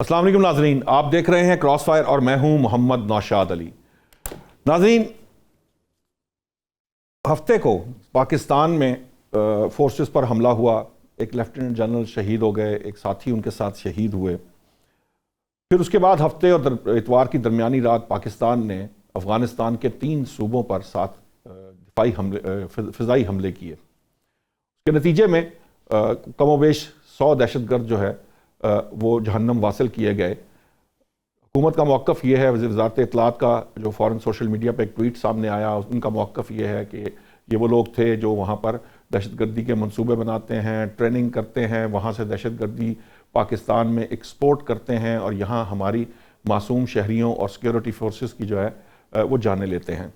السلام علیکم ناظرین، آپ دیکھ رہے ہیں کراس فائر اور میں ہوں محمد نوشاد علی۔ ناظرین، ہفتے کو پاکستان میں فورسز پر حملہ ہوا، ایک لیفٹیننٹ جنرل شہید ہو گئے، ایک ساتھی ان کے ساتھ شہید ہوئے۔ پھر اس کے بعد ہفتے اور اتوار کی درمیانی رات پاکستان نے افغانستان کے 3 صوبوں پر 7 فضائی حملے کیے۔ اس کے نتیجے میں کم و بیش 100 دہشت گرد جو ہے وہ جہنم واصل کیے گئے۔ حکومت کا موقف یہ ہے، وزارت اطلاعات کا جو فوراً سوشل میڈیا پہ ایک ٹویٹ سامنے آیا، ان کا موقف یہ ہے کہ یہ وہ لوگ تھے جو وہاں پر دہشت گردی کے منصوبے بناتے ہیں، ٹریننگ کرتے ہیں، وہاں سے دہشت گردی پاکستان میں ایکسپورٹ کرتے ہیں اور یہاں ہماری معصوم شہریوں اور سیکیورٹی فورسز کی جو ہے وہ جانیں لیتے ہیں۔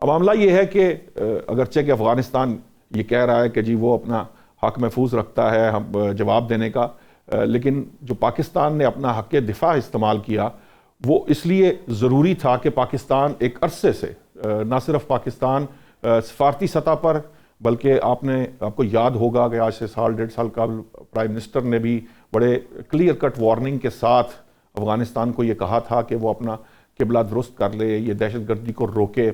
اب معاملہ یہ ہے کہ اگرچہ کہ افغانستان یہ کہہ رہا ہے کہ جی وہ اپنا حق محفوظ رکھتا ہے جواب دینے کا، لیکن جو پاکستان نے اپنا حق دفاع استعمال کیا وہ اس لیے ضروری تھا کہ پاکستان ایک عرصے سے نہ صرف پاکستان سفارتی سطح پر بلکہ آپ کو یاد ہوگا کہ آج سے 1.5 سال قبل پرائم منسٹر نے بھی بڑے کلیئر کٹ وارننگ کے ساتھ افغانستان کو یہ کہا تھا کہ وہ اپنا قبلہ درست کر لے، یہ دہشت گردی کو روکے۔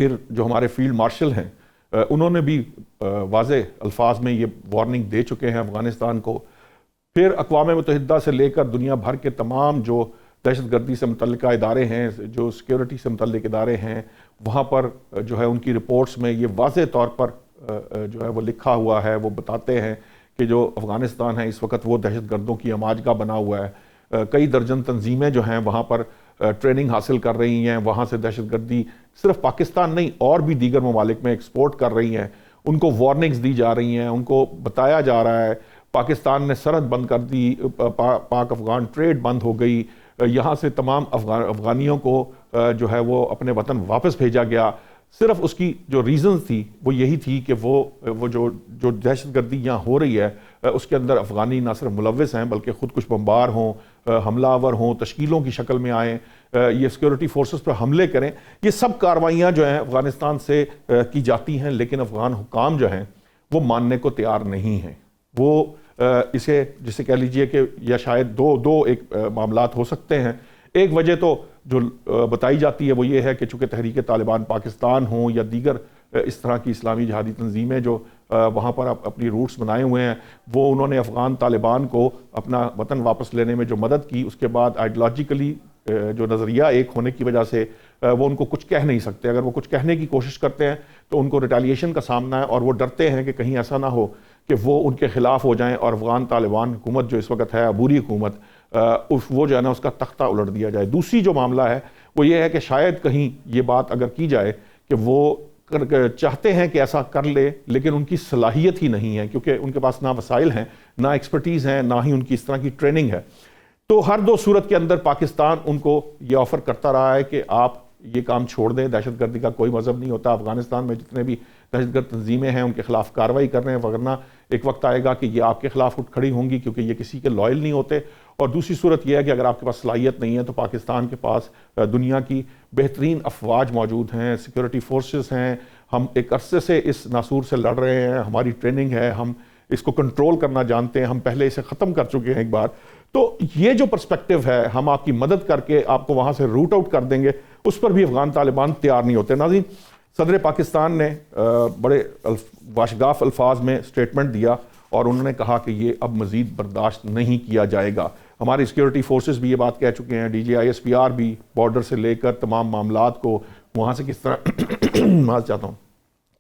پھر جو ہمارے فیلڈ مارشل ہیں انہوں نے بھی واضح الفاظ میں یہ وارننگ دے چکے ہیں افغانستان کو۔ پھر اقوام متحدہ سے لے کر دنیا بھر کے تمام جو دہشت گردی سے متعلقہ ادارے ہیں، جو سیکیورٹی سے متعلق ادارے ہیں، وہاں پر جو ہے ان کی رپورٹس میں یہ واضح طور پر جو ہے وہ لکھا ہوا ہے، وہ بتاتے ہیں کہ جو افغانستان ہے اس وقت وہ دہشت گردوں کی ہماج گاہ بنا ہوا ہے۔ کئی درجن تنظیمیں جو ہیں وہاں پر ٹریننگ حاصل کر رہی ہیں، وہاں سے دہشت گردی صرف پاکستان نہیں اور بھی دیگر ممالک میں ایکسپورٹ کر رہی ہیں، ان کو وارننگز دی جا رہی ہیں، ان کو بتایا جا رہا ہے۔ پاکستان نے سرحد بند کر دی، پاک افغان ٹریڈ بند ہو گئی، یہاں سے تمام افغانیوں کو جو ہے وہ اپنے وطن واپس بھیجا گیا۔ صرف اس کی جو ریزنز تھی وہ یہی تھی کہ وہ جو دہشت گردی یہاں ہو رہی ہے اس کے اندر افغانی نہ صرف ملوث ہیں بلکہ خود کچھ بمبار ہوں، حملہ آور ہوں، تشکیلوں کی شکل میں آئیں، یہ سیکورٹی فورسز پر حملے کریں۔ یہ سب کارروائیاں جو ہیں افغانستان سے کی جاتی ہیں، لیکن افغان حکام جو ہیں وہ ماننے کو تیار نہیں ہیں۔ وہ اسے جسے کہہ لیجئے کہ یا شاید دو ایک معاملات ہو سکتے ہیں۔ ایک وجہ تو جو بتائی جاتی ہے وہ یہ ہے کہ چونکہ تحریک طالبان پاکستان ہوں یا دیگر اس طرح کی اسلامی جہادی تنظیمیں جو وہاں پر اپنی روٹس بنائے ہوئے ہیں، وہ انہوں نے افغان طالبان کو اپنا وطن واپس لینے میں جو مدد کی، اس کے بعد آئیڈیالوجیکلی جو نظریہ ایک ہونے کی وجہ سے وہ ان کو کچھ کہہ نہیں سکتے۔ اگر وہ کچھ کہنے کی کوشش کرتے ہیں تو ان کو ریٹیلیشن کا سامنا ہے، اور وہ ڈرتے ہیں کہ کہیں ایسا نہ ہو کہ وہ ان کے خلاف ہو جائیں اور افغان طالبان حکومت جو اس وقت ہے عبوری حکومت، وہ جو ہے نا اس کا تختہ الٹ دیا جائے۔ دوسری جو معاملہ ہے وہ یہ ہے کہ شاید کہیں یہ بات اگر کی جائے کہ وہ چاہتے ہیں کہ ایسا کر لے لیکن ان کی صلاحیت ہی نہیں ہے، کیونکہ ان کے پاس نہ وسائل ہیں، نہ ایکسپرٹیز ہیں، نہ ہی ان کی اس طرح کی ٹریننگ ہے۔ تو ہر دو صورت کے اندر پاکستان ان کو یہ آفر کرتا رہا ہے کہ آپ یہ کام چھوڑ دیں، دہشت گردی کا کوئی مذہب نہیں ہوتا، افغانستان میں جتنے بھی دہشت گرد تنظیمیں ہیں ان کے خلاف کارروائی کر رہے ہیں، ورنہ ایک وقت آئے گا کہ یہ آپ کے خلاف اٹھ کھڑی ہوں گی کیونکہ یہ کسی کے لائل نہیں ہوتے۔ اور دوسری صورت یہ ہے کہ اگر آپ کے پاس صلاحیت نہیں ہے تو پاکستان کے پاس دنیا کی بہترین افواج موجود ہیں، سیکورٹی فورسز ہیں، ہم ایک عرصے سے اس ناسور سے لڑ رہے ہیں، ہماری ٹریننگ ہے، ہم اس کو کنٹرول کرنا جانتے ہیں، ہم پہلے اسے ختم کر چکے ہیں ایک بار۔ تو یہ جو پرسپیکٹو ہے، ہم آپ کی مدد کر کے آپ کو وہاں سے روٹ آؤٹ کر دیں گے، اس پر بھی افغان طالبان تیار نہیں ہوتے۔ ناظرین، صدر پاکستان نے بڑے واشگاف الفاظ میں سٹیٹمنٹ دیا اور انہوں نے کہا کہ یہ اب مزید برداشت نہیں کیا جائے گا۔ ہماری سیکورٹی فورسز بھی یہ بات کہہ چکے ہیں، D G I S P R بھی بارڈر سے لے کر تمام معاملات کو وہاں سے کس طرح معاذ چاہتا ہوں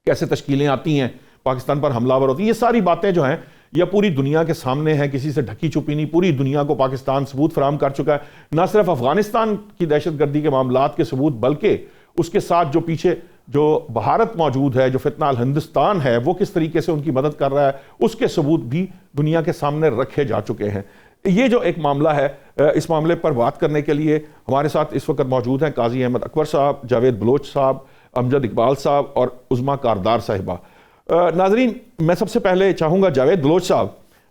کیسے تشکیلیں آتی ہیں پاکستان پر حملہ آور ہوتی ہیں، یہ ساری باتیں جو ہیں یا پوری دنیا کے سامنے ہیں، کسی سے ڈھکی چھپی نہیں، پوری دنیا کو پاکستان ثبوت فراہم کر چکا ہے، نہ صرف افغانستان کی دہشت گردی کے معاملات کے ثبوت بلکہ اس کے ساتھ جو پیچھے جو بھارت موجود ہے، جو فتنہ الہندوستان ہے، وہ کس طریقے سے ان کی مدد کر رہا ہے، اس کے ثبوت بھی دنیا کے سامنے رکھے جا چکے ہیں۔ یہ جو ایک معاملہ ہے، اس معاملے پر بات کرنے کے لیے ہمارے ساتھ اس وقت موجود ہیں قاضی احمد اکبر صاحب، جاوید بلوچ صاحب، امجد اقبال صاحب اور عظمیٰ کاردار صاحبہ۔ ناظرین، میں سب سے پہلے چاہوں گا جاوید بلوچ صاحب،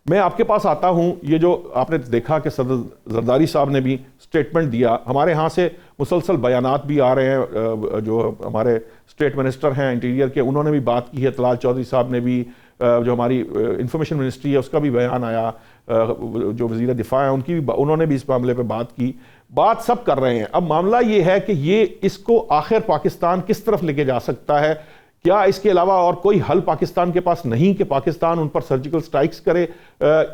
میں آپ کے پاس آتا ہوں۔ یہ جو آپ نے دیکھا کہ صدر زرداری صاحب نے بھی سٹیٹمنٹ دیا، ہمارے ہاں سے مسلسل بیانات بھی آ رہے ہیں، جو ہمارے اسٹیٹ منسٹر ہیں انٹیریئر کے، انہوں نے بھی بات کی ہے، طلال چودھری صاحب نے بھی، جو ہماری انفارمیشن منسٹری ہے اس کا بھی بیان آیا، جو وزیر دفاع ہیں ان کی بھی، انہوں نے بھی اس معاملے پہ بات کی، بات سب کر رہے ہیں. اب معاملہ یہ ہے کہ یہ اس کو آخر پاکستان کس طرف لے کے جا سکتا ہے؟ کیا اس کے علاوہ اور کوئی حل پاکستان کے پاس نہیں کہ پاکستان ان پر سرجیکل سٹرائکس کرے؟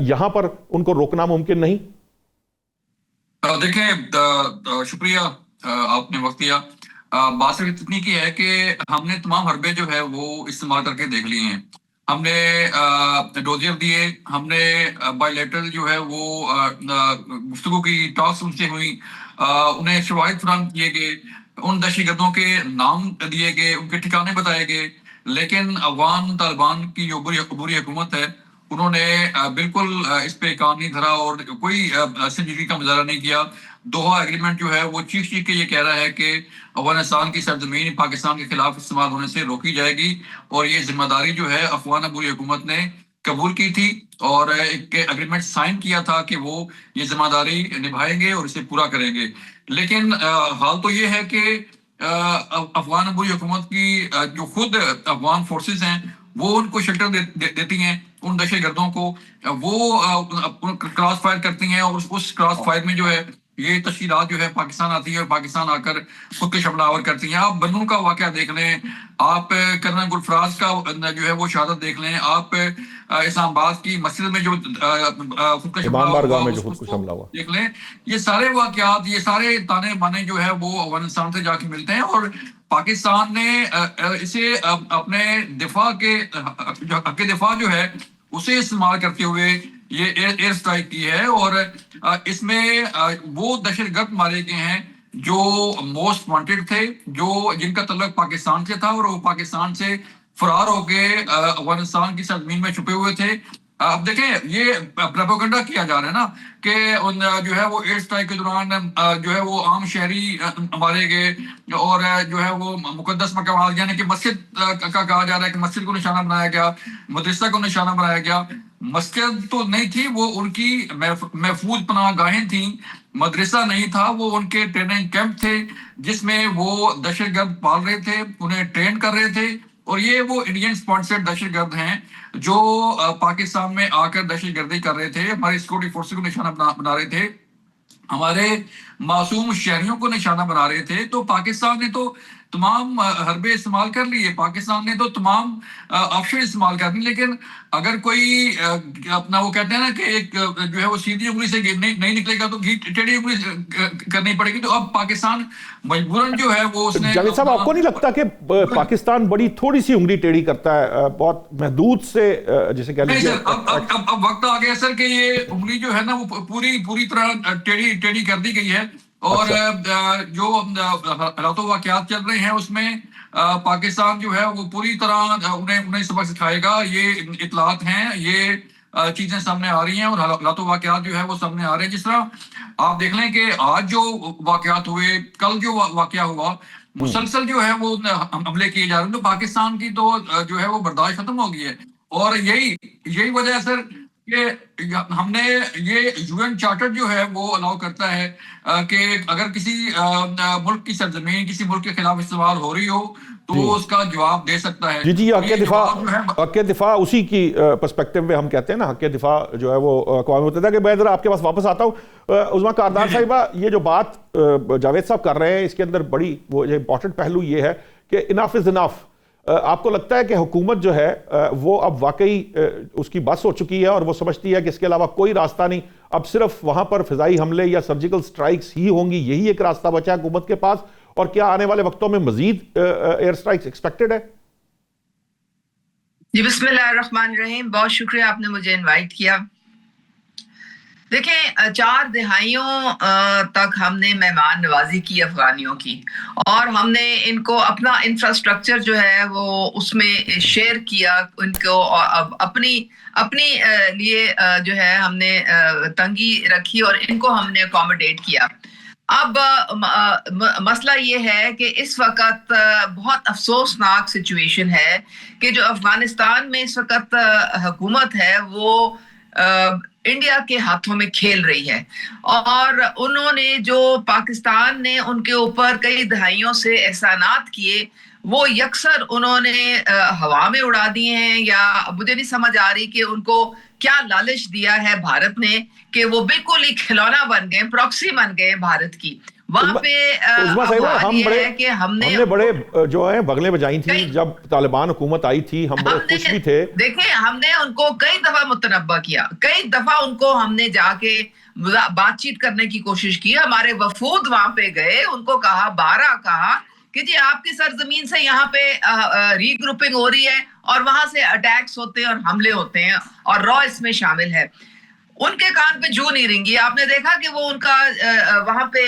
یہاں پر ان کو روکنا ممکن نہیں؟ دیکھیں، شکریہ آپ نے وقت دیا. بات صرف اتنی کی ہے کہ ہم نے تمام حربے جو ہے وہ استعمال کر کے دیکھ لیے ہیں. ہم نے ڈوزیر دیے، ہم نے بائی لیٹرل جو ہے وہ گفتگو کی، ٹاکس ان سے ہوئی، انہیں شواہد فراہم کیے گئے، ان دہشت گردوں کے نام دیے گئے، ان کے ٹھکانے بتائے گئے، لیکن افغان طالبان کی جو عبوری حکومت ہے انہوں نے بالکل اس پہ کان نہیں دھرا اور کوئی سنجیدگی کا مظاہرہ نہیں کیا. دوحہ ایگریمنٹ جو ہے وہ چیخ کے یہ کہہ رہا ہے کہ افغانستان کی سرزمین پاکستان کے خلاف استعمال ہونے سے روکی جائے گی، اور یہ ذمہ داری جو ہے افغان عبوری حکومت نے قبول کی تھی اور ایک ایگریمنٹ سائن کیا تھا کہ وہ یہ ذمہ داری نبھائیں گے اور اسے پورا کریں گے. لیکن حال تو یہ ہے کہ افغان عبوری حکومت کی جو خود افغان فورسز ہیں وہ ان کو شیلٹر دیتی ہیں، ان دہشت گردوں کو وہ کراس فائر کرتی ہیں، اور اس کراس فائر میں جو ہے یہ تشکیلات جو ہے پاکستان آتی ہے اور پاکستان آ کر خود کش حملہ آور کرتی ہیں. آپ بنوں کا واقعہ دیکھ لیں، آپ کرنل گلفراز کا جو ہے وہ شہادت دیکھ لیں، آپ اسلام آباد کی مسجد میں جو خودکش حملہ ہوا اس کو دیکھ لیں. یہ سارے واقعات، یہ سارے تانے بانے جو ہے وہ افغانستان سے جا کے ملتے ہیں، اور پاکستان نے اسے اپنے دفاع کے حق دفاع جو ہے اسے استعمال کرتے ہوئے یہ ایئر سٹرائک کی ہے. اور اس میں وہ دہشت گرد مارے گئے ہیں جو موسٹ وانٹڈ تھے، جن کا تعلق پاکستان سے تھا، اور وہ پاکستان سے فرار ہو کے افغانستان کی سرزمین میں چھپے ہوئے تھے. اب دیکھیں یہ پروپیگنڈا کیا جا رہا ہے نا کہ جو ہے وہ ایئر سٹرائک کے دوران جو ہے وہ عام شہری مارے گئے، اور جو ہے وہ مقدس مقامات یعنی کہ مسجد کا کہا جا رہا ہے کہ مسجد کو نشانہ بنایا گیا، مدرسہ کو نشانہ بنایا گیا. مسجد تو نہیں تھی، وہ ان کی محفوظ پناہ گاہیں تھیں. مدرسہ نہیں تھا، وہ ان کے ٹریننگ کیمپ تھے جس میں وہ دہشت گرد پال رہے تھے، انہیں ٹرین کر رہے تھے. اور یہ وہ انڈین سپانسرڈ دہشت گرد ہیں جو پاکستان میں آ کر دہشت گردی کر رہے تھے، ہماری سیکورٹی فورسز کو نشانہ بنا رہے تھے، ہمارے معصوم شہریوں کو نشانہ بنا رہے تھے. تو پاکستان نے تو تمام حربے استعمال کر لیے، پاکستان نے تو تمام آپشن استعمال کر دی. لیکن اگر کوئی اپنا وہ کہتے ہیں نا کہ ایک جو ہے وہ سیدھی انگلی سے نہیں نکلے گا تو ٹیڑھی انگلی کرنی پڑے گی. تو اب پاکستان مجبوراً جو ہے وہ اس نے جاوید صاحب آپ کو نہیں لگتا کہ پاکستان بڑی تھوڑی سی انگلی ٹیڑھی کرتا ہے، بہت محدود سے جسے کہہ لیجیے؟ اب وقت آ گیا سر کہ یہ انگلی جو ہے نا وہ پوری طرح ٹیڑھی کر دی گئی ہے، اور جو حالات و واقعات چل رہے ہیں اس میں پاکستان جو ہے وہ پوری طرح انہیں سبق سکھائے گا. یہ اطلاعات ہیں، یہ چیزیں سامنے آ رہی ہیں، اور حالات و واقعات جو ہے وہ سامنے آ رہے ہیں. جس طرح آپ دیکھ لیں کہ آج جو واقعات ہوئے، کل جو واقعہ ہوا، مسلسل جو ہے وہ حملے کیے جا رہے ہیں. تو پاکستان کی تو جو ہے وہ برداشت ختم ہو گئی ہے، اور یہی وجہ ہے سر کہ ہم نے یہ یو این چارٹر جو ہے وہ الاؤ کرتا ہے کہ اگر کسی ملک کی سرزمین کسی ملک کے خلاف استعمال ہو رہی ہو تو وہ اس کا جواب دے سکتا ہے. جی حق دفاع اسی کی پرسپیکٹو میں ہم کہتے ہیں نا، حق دفاع جو ہے وہ اقوام متحدہ کے. میں ذرا آپ کے پاس واپس آتا ہوں. عظمیٰ کاردار صاحبہ، یہ جو بات جاوید صاحب کر رہے ہیں اس کے اندر بڑی وہ امپورٹنٹ پہلو یہ ہے کہ اناف از اناف. آپ کو لگتا ہے کہ حکومت جو ہے وہ اب واقعی اس کی بس ہو چکی ہے اور وہ سمجھتی ہے کہ اس کے علاوہ کوئی راستہ نہیں، اب صرف وہاں پر فضائی حملے یا سرجیکل سٹرائکس ہی ہوں گی، یہی ایک راستہ بچا ہے حکومت کے پاس؟ اور کیا آنے والے وقتوں میں مزید ایئر سٹرائکس ایکسپیکٹڈ ہے؟ جی بسم اللہ الرحمن الرحیم، بہت شکریہ آپ نے مجھے انوائٹ کیا. دیکھیں 4 دہائیوں تک ہم نے مہمان نوازی کی افغانیوں کی، اور ہم نے ان کو اپنا انفراسٹرکچر جو ہے وہ اس میں شیئر کیا، ان کو اپنی لیے جو ہے ہم نے تنگی رکھی اور ان کو ہم نے اکوموڈیٹ کیا. اب مسئلہ یہ ہے کہ اس وقت بہت افسوسناک سچویشن ہے کہ جو افغانستان میں اس وقت حکومت ہے وہ انڈیا کے ہاتھوں میں کھیل رہی ہے، اور انہوں نے جو پاکستان نے ان کے اوپر کئی دہائیوں سے احسانات کیے وہ یکسر انہوں نے ہوا میں اڑا دیے ہیں, یا مجھے نہیں سمجھ آ رہی کہ ان کو کیا لالچ دیا ہے بھارت نے کہ وہ بالکل ہی کھلونا بن گئے, پروکسی بن گئے بھارت کی. وہاں پہ ہم نے بڑے جو ہیں بغلیں بجائی تھیں جب طالبان حکومت آئی تھی, ہم بڑے خوش بھی تھے. دیکھیں ہم نے ان کو کئی دفعہ متنبہ کیا, کئی دفعہ ان کو ہم نے جا کے بات چیت کرنے کی کوشش کی, ہمارے وفود وہاں پہ گئے, ان کو کہا, بارہ کہا کہ جی آپ کی سرزمین سے یہاں پہ ری گروپنگ ہو رہی ہے اور وہاں سے اٹیکس ہوتے ہیں اور حملے ہوتے ہیں اور را اس میں شامل ہے. ان کے کان پہ جو نہیں رنگی. آپ نے دیکھا کہ وہ ان کا وہاں پہ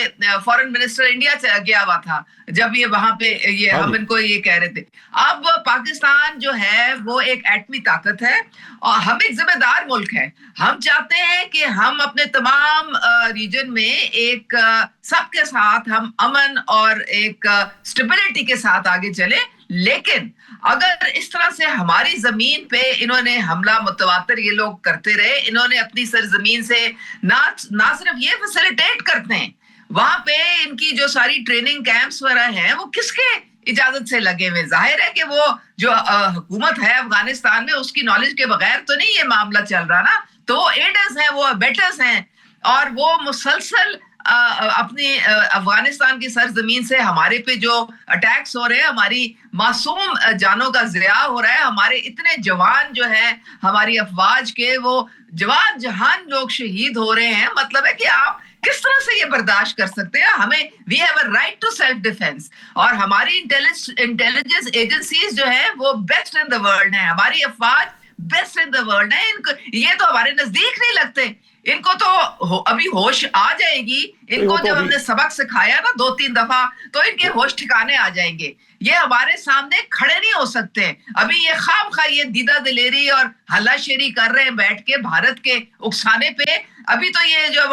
فارن منسٹر انڈیا گیا ہوا تھا جب یہ وہاں پہ یہ ہم ان کو یہ کہہ رہے تھے. اب پاکستان جو ہے وہ ایک ایٹمی طاقت ہے اور ہم ایک ذمہ دار ملک ہے. ہم چاہتے ہیں کہ ہم اپنے تمام ریجن میں ایک سب کے ساتھ ہم امن اور ایک اسٹیبلٹی کے ساتھ آگے چلیں, لیکن اگر اس طرح سے ہماری زمین پہ انہوں نے حملہ متواتر یہ لوگ کرتے رہے, انہوں نے اپنی سرزمین سے نہ صرف یہ فیسیلیٹیٹ کرتے ہیں, وہاں پہ ان کی جو ساری ٹریننگ کیمپس وغیرہ ہیں وہ کس کے اجازت سے لگے ہوئے. ظاہر ہے کہ وہ جو حکومت ہے افغانستان میں اس کی نالج کے بغیر تو نہیں یہ معاملہ چل رہا نا. تو وہ ایڈرز ہیں, وہ بیٹرز ہیں, اور وہ مسلسل اپنی افغانستان کی سرزمین سے ہمارے پہ جو اٹیکس ہو رہے ہیں, ہماری معصوم جانوں کا ضیاع ہو رہا ہے, ہمارے اتنے جوان جو ہیں ہماری افواج کے وہ جوان جہان لوگ شہید ہو رہے ہیں. مطلب ہے کہ آپ کس طرح سے یہ برداشت کر سکتے ہیں؟ ہمیں we have a right to self defence, اور ہماری انٹیلیجنس ایجنسیز جو ہیں وہ بیسٹ ان دا ورلڈ ہیں, ہماری افواج بیسٹ ان دا ورلڈ ہے. ان کو یہ تو ہمارے نزدیک نہیں لگتے, ان کو تو ابھی ہوش آ جائے گی. ان کو جب ہم نے سبق سکھایا نا 2-3 دفعہ تو ان کے ہوش ٹھکانے آ جائیں گے. یہ ہمارے سامنے کھڑے نہیں ہو سکتے. ابھی یہ خام خواہ یہ دیدہ دلیری اور ہلا شیری کر رہے ہیں بیٹھ کے بھارت کے اکسانے پہ. ابھی تو یہ جو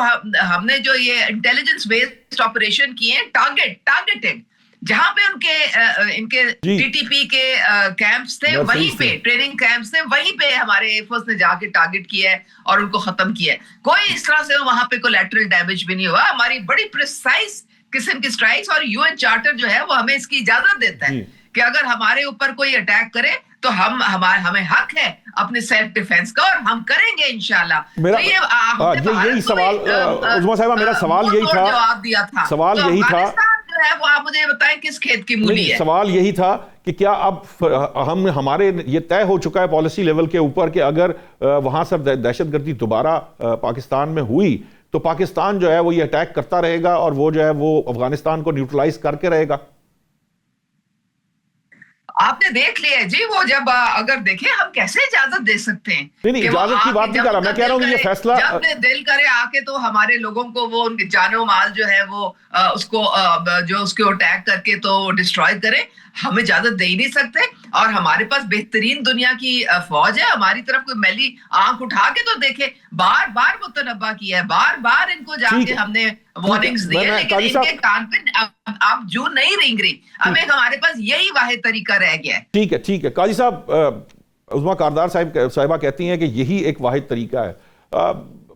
ہم نے جو یہ انٹیلیجنس بیسڈ آپریشن کیے ٹارگیٹڈ, جہاں پہ ان کے ٹی ٹی پی کے کیمپس تھے وہیں پہ ٹریننگ کیمپس تھے, وہیں پہ ہمارے ایئر فورس نے جا کے ٹارگٹ کیا ہے اور ان کو ختم کیا ہے. کوئی اس طرح سے وہاں پہ کولیٹرل ڈیمیج بھی نہیں ہوا. ہماری بڑی پریسائز قسم کی اسٹرائکس, اور یو این چارٹر جو ہے وہ ہمیں اس کی اجازت دیتا ہے کہ اگر ہمارے اوپر کوئی اٹیک کرے تو ہمیں حق ہے اپنے سیلف ڈیفینس کا, اور ہم کریں گے انشاءاللہ. یہی سوال عظمیٰ صاحبہ, میرا سوال یہی تھا, جواب دیا تھا. سوال یہی تھا جو ہے وہ آپ مجھے بتائیں کس کھیت کی مولی ہے. سوال یہی تھا کہ کیا اب ہمارے یہ طے ہو چکا ہے پالیسی لیول کے اوپر کہ اگر وہاں سے دہشت گردی دوبارہ پاکستان میں ہوئی تو پاکستان جو ہے وہ یہ اٹیک کرتا رہے گا اور وہ جو ہے وہ افغانستان کو نیوٹرلائز کر کے رہے گا؟ آپ نے دیکھ لیا جی, وہ جب اگر دیکھیں ہم کیسے اجازت دے سکتے ہیں؟ نہیں, اجازت کی بات نہیں کر رہا میں, کہہ رہا ہوں کہ یہ فیصلہ جب دل کرے آ کے تو ہمارے لوگوں کو وہ ان کے جان و مال جو ہے وہ اس کو جو اس کو اٹیک کر کے تو ڈسٹروائے کرے, ہم اجازت دے ہی نہیں سکتے. اور ہمارے پاس بہترین دنیا کی فوج ہے, ہماری طرف کوئی میلی آنکھ اٹھا کے تو دیکھے, بار بار متنبہ کیا ہے, بار بار ان کو جا کے ہم نے وارننگز دی, لیکن ان کے کان پہ آپ جو نہیں رنگ رہی. ہمیں ہمارے پاس یہی واحد طریقہ رہ گیا ہے. ٹھیک ہے قاضی صاحب, عظمیٰ کاردار صاحبہ کہتی ہیں کہ یہی ایک واحد طریقہ ہے.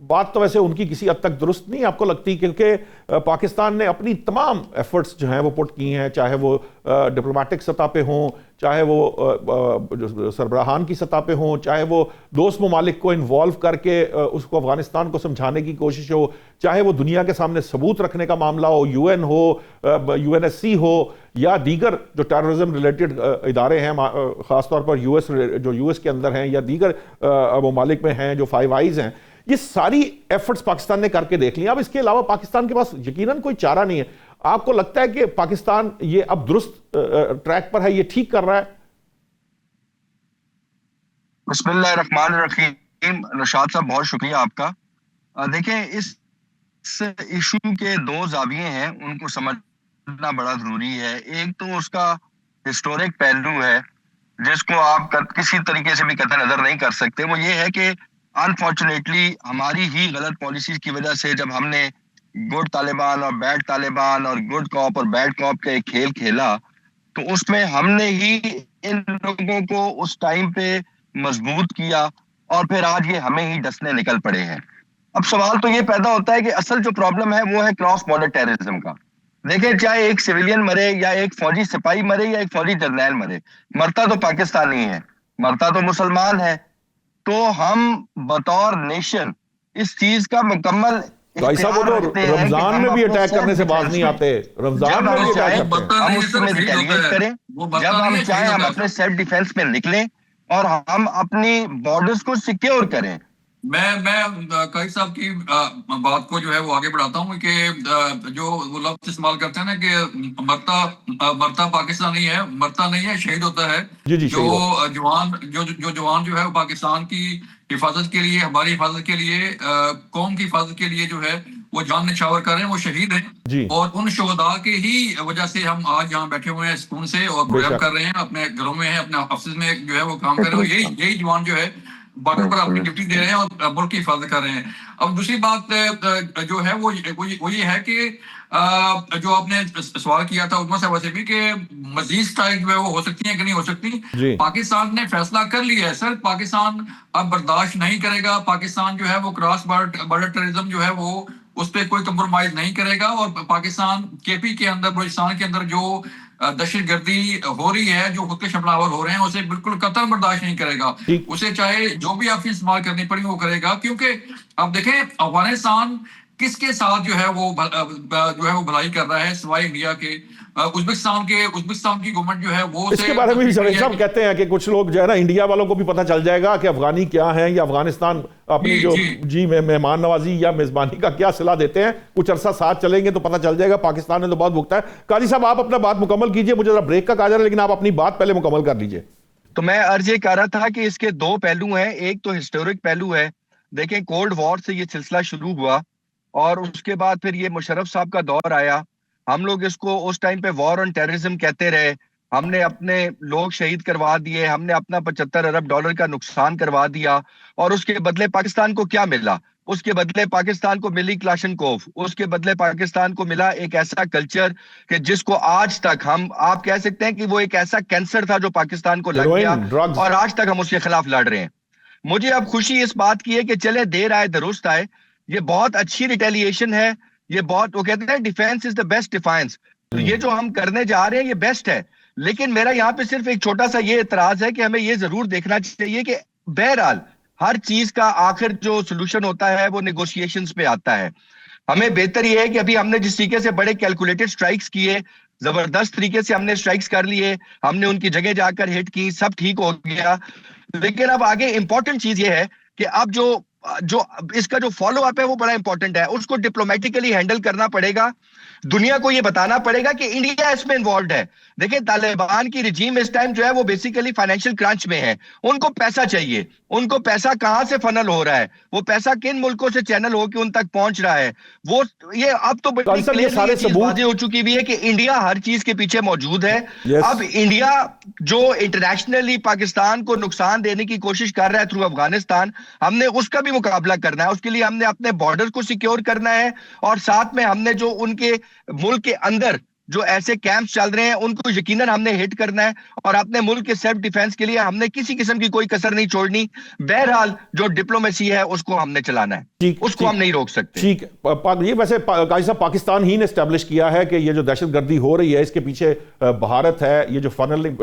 بات تو ویسے ان کی کسی حد تک درست نہیں آپ کو لگتی, کیونکہ پاکستان نے اپنی تمام ایفرٹس جو ہیں وہ پٹ کی ہیں, چاہے وہ ڈپلومیٹک سطح پہ ہوں, چاہے وہ سربراہان کی سطح پہ ہوں, چاہے وہ دوست ممالک کو انوالو کر کے اس کو افغانستان کو سمجھانے کی کوشش ہو, چاہے وہ دنیا کے سامنے ثبوت رکھنے کا معاملہ ہو, یو این ہو, یو این ایس سی ہو, یا دیگر جو ٹیررزم ریلیٹڈ ادارے ہیں خاص طور پر جو یو ایس کے اندر ہیں یا دیگر ممالک میں ہیں جو فائیو آئیز ہیں, یہ ساری ایفرٹس پاکستان نے کر کے دیکھ لیا. اب اس کے علاوہ پاکستان کے پاس یقیناً کوئی چارہ نہیں ہے. آپ کو لگتا ہے کہ پاکستان یہ اب درست ٹریک پر ہے, یہ ٹھیک کر رہا ہے؟ بسم اللہ الرحمن الرحیم. رشاد صاحب بہت شکریہ آپ کا. دیکھیں اس ایشو کے 2 زاویے ہیں, ان کو سمجھنا بڑا ضروری ہے. ایک تو اس کا ہسٹورک پہلو ہے جس کو آپ کسی طریقے سے بھی قطع نظر نہیں کر سکتے. وہ یہ ہے کہ انفارچونیٹلی ہماری ہی غلط پالیسیز کی وجہ سے جب ہم نے گڈ طالبان اور بیڈ طالبان اور گڈ کاپ اور بیڈ کاپ کا ایک کھیل کھیلا, تو اس میں ہم نے ہی ان لوگوں کو اس ٹائم پہ مضبوط کیا اور پھر آج یہ ہمیں ہی ڈسنے نکل پڑے ہیں. اب سوال تو یہ پیدا ہوتا ہے کہ اصل جو پرابلم ہے وہ ہے کراس بارڈر ٹیررزم کا. دیکھیں چاہے ایک سویلین مرے یا ایک فوجی سپاہی مرے یا ایک فوجی جرنیل مرے، مرتا تو پاکستانی ہے، مرتا تو مسلمان ہے. تو ہم بطور نیشن اس چیز کا مکمل بھائی صاحب وہ اختیار تو رکھتے ہیں کہ رمضان ہم میں بھی اپنے اٹیک کرنے سے self باز defense نہیں میں آتے، رمضان جب میں بھی ہم اٹیک چاہیں کرتے ہیں. ہم اس میں ریٹیلیٹ کریں، جب ہم چاہیں ہم اپنے سیلف ڈیفense میں نکلیں اور ہم اپنی بارڈرز کو سیکیور کریں. میں قائد صاحب کی بات کو جو ہے وہ آگے بڑھاتا ہوں کہ جو وہ لفظ استعمال کرتے ہیں نا کہ مرتا پاکستانی ہے، مرتا نہیں ہے، شہید ہوتا ہے. جی جی جو شہید جوان جو ہے وہ پاکستان کی حفاظت کے لیے، ہماری حفاظت کے لیے، قوم کی حفاظت کے لیے جو ہے وہ جان نچھاور کر رہے ہیں، وہ شہید ہیں. جی اور ان شہداء کے ہی وجہ سے ہم آج یہاں بیٹھے ہوئے ہیں سکون سے اور بے پروگرام شک کر رہے ہیں، اپنے گھروں میں ہیں، اپنے آفسز میں جو ہے وہ کام کر رہے ہیں. یہی جوان جو ہے بارڈر پر اپنی ڈیوٹی دے رہے ہیں اور ملک کی حفاظت کر رہے ہیں. اب دوسری بات جو ہے وہ یہ ہے کہ جو آپ نے سوال کیا تھا عظمیٰ صاحبہ سے بھی کہ مزید اسٹرائک جو ہے وہ ہو سکتی ہیں کہ نہیں ہو سکتی. جی پاکستان نے فیصلہ کر لیا ہے سر، پاکستان اب برداشت نہیں کرے گا. پاکستان جو ہے وہ کراس بارڈر ٹیررزم جو ہے وہ اس پہ کوئی کمپرومائز نہیں کرے گا. اور پاکستان کے پی کے اندر، بلوچستان کے اندر جو دہشت گردی ہو رہی ہے، جو خود کے حملہ آور ہو رہے ہیں، اسے بالکل قطعاً برداشت نہیں کرے گا. ٹھیک. اسے چاہے جو بھی آپ استعمال کرنی پڑی وہ کرے گا. کیونکہ اب دیکھیں افغانستان کس کے ساتھ جو ہے وہ بھلائی کر رہا ہے سوائے انڈیا کے. ازبکستان کی گورنمنٹ جو ہے وہ اس کے بارے میں بھی جاوید صاحب کہتے ہیں کہ کچھ لوگ جو ہے نا انڈیا والوں کو بھی پتہ چل جائے گا کہ افغانی کیا ہیں یا افغانستان اپنی جو مہمان نوازی یا میزبانی کا کیا صلاح دیتے ہیں. کچھ عرصہ ساتھ چلیں گے تو پتہ چل جائے گا. پاکستان نے تو بہت بھگتا ہے. قاضی صاحب آپ اپنا بات مکمل کیجئے، مجھے ذرا بریک کا کہا جا رہا ہے لیکن آپ اپنی بات پہلے مکمل کر لیجئے. تو میں عرض یہ کہہ رہا تھا کہ اس کے دو پہلو ہیں. ایک تو ہسٹورک پہلو ہے. دیکھیں کولڈ وار سے یہ سلسلہ شروع ہوا اور اس کے بعد پھر یہ مشرف صاحب کا دور آیا. ہم لوگ اس کو اس ٹائم پہ وار آن ٹیررزم کہتے رہے. ہم نے اپنے لوگ شہید کروا دیے، ہم نے اپنا $75 ارب کا نقصان کروا دیا. اور اس کے بدلے پاکستان کو کیا ملا؟ اس کے بدلے پاکستان کو ملی کلاشنکوف. اس کے بدلے پاکستان کو ملا ایک ایسا کلچر کہ جس کو آج تک آپ کہہ سکتے ہیں کہ وہ ایک ایسا کینسر تھا جو پاکستان کو لگ گیا اور آج تک ہم اس کے خلاف لڑ رہے ہیں. مجھے اب خوشی اس بات کی ہے کہ چلے دیر آئے درست آئے. یہ بہت اچھی ریٹیلیشن ہے. یہ بہت، وہ کہتے ہیں defence is the best defines. یہ جو ہم کرنے جا رہے ہیں یہ بیسٹ ہے. لیکن میرا یہاں پہ صرف ایک چھوٹا سا یہ اعتراض ہے کہ ہمیں یہ ضرور دیکھنا چاہیے کہ بہرحال ہر چیز کا آخر جو سلوشن ہوتا ہے وہ نیگوشیشنز پہ آتا ہے. ہمیں بہتر یہ ہے کہ ابھی ہم نے جس طریقے سے بڑے کیلکولیٹڈ سٹرائکس کیے، زبردست طریقے سے ہم نے سٹرائکس کر لیے، ہم نے ان کی جگہ جا کر ہٹ کی، سب ٹھیک ہو گیا. لیکن اب آگے امپورٹنٹ چیز یہ ہے کہ اب جو اس کا جو فالو اپ ہے وہ بڑا امپورٹنٹ ہے. اس کو ڈپلومیٹیکلی ہینڈل کرنا پڑے گا. دنیا کو یہ بتانا پڑے گا کہ انڈیا اس میں انوالوڈ ہے. دیکھیں طالبان کی رجیم اس ٹائم جو ہے وہ بیسیکلی فائنینشیل کرانچ میں ہے. ان کو پیسہ چاہیے. ان کو پیسہ کہاں سے فنل ہو رہا ہے، وہ پیسہ کن ملکوں سے چینل ہو کے ان تک پہنچ رہا ہے. وہ یہ اب تو بڑی کلیئرلی یہ چیز واضح ہو چکی بھی ہے کہ انڈیا ہر چیز کے پیچھے موجود ہے. اب انڈیا جو انٹرنیشنلی پاکستان کو نقصان دینے کی کوشش کر رہا ہے تھرو افغانستان، ہم نے اس کا بھی مقابلہ کرنا ہے. اس کے لیے ہم نے اپنے بارڈر کو سیکیور کرنا ہے اور ساتھ میں ہم نے جو ان کے ملک کے اندر جو ایسے کیمپس چل رہے ہیں ان کو یقیناً ہم نے ہٹ کرنا ہے. اور اپنے ملک کے سیلف ڈیفنس کے لیے ہم نے کسی قسم کی کوئی کسر نہیں چھوڑنی. بہرحال جو ڈپلومیسی ہے اس کو ہم نے چلانا ہے، اس کو ہم نہیں روک سکتے. ٹھیک. یہ ویسے قاضی صاحب پاکستان ہی نے اسٹیبلش کیا ہے کہ یہ جو دہشت گردی ہو رہی ہے اس کے پیچھے بھارت ہے. یہ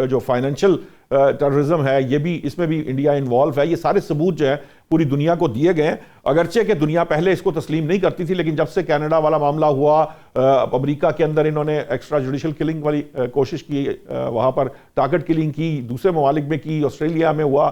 جو فائنینشیل ٹیررزم ہے یہ بھی، اس میں بھی انڈیا انوالو ہے. یہ سارے ثبوت جو ہے پوری دنیا کو دیے گئے ہیں. اگرچہ کہ دنیا پہلے اس کو تسلیم نہیں کرتی تھی لیکن جب سے کینیڈا والا معاملہ ہوا، امریکہ کے اندر انہوں نے ایکسٹرا جوڈیشل کلنگ والی کوشش کی، وہاں پر ٹارگٹ کلنگ کی، دوسرے ممالک میں کی، آسٹریلیا میں ہوا،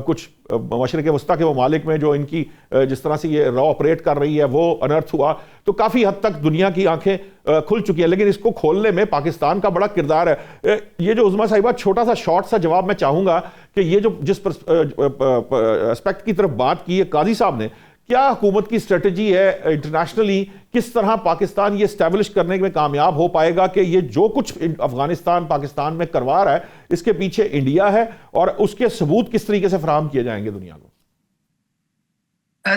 کچھ مشرق وسطیٰ کے ممالک میں جو ان کی جس طرح سے یہ را آپریٹ کر رہی ہے وہ انرتھ ہوا. تو کافی حد تک دنیا کی آنکھیں کھل چکی ہیں لیکن اس کو کھولنے میں پاکستان کا بڑا کردار ہے. یہ جو عظمیٰ صاحبہ چھوٹا سا شارٹ سا جواب میں چاہوں گا کہ یہ جو جس اسپیکٹ کی طرف بات کی ہے قاضی صاحب نے، کیا حکومت کی اسٹریٹجی ہے انٹرنیشنلی، کس طرح پاکستان یہ اسٹیبلش کرنے میں کامیاب ہو پائے گا کہ یہ جو کچھ افغانستان پاکستان میں کروا رہا ہے اس کے پیچھے انڈیا ہے، اور اس کے ثبوت کس طریقے سے فراہم کیے جائیں گے دنیا کو؟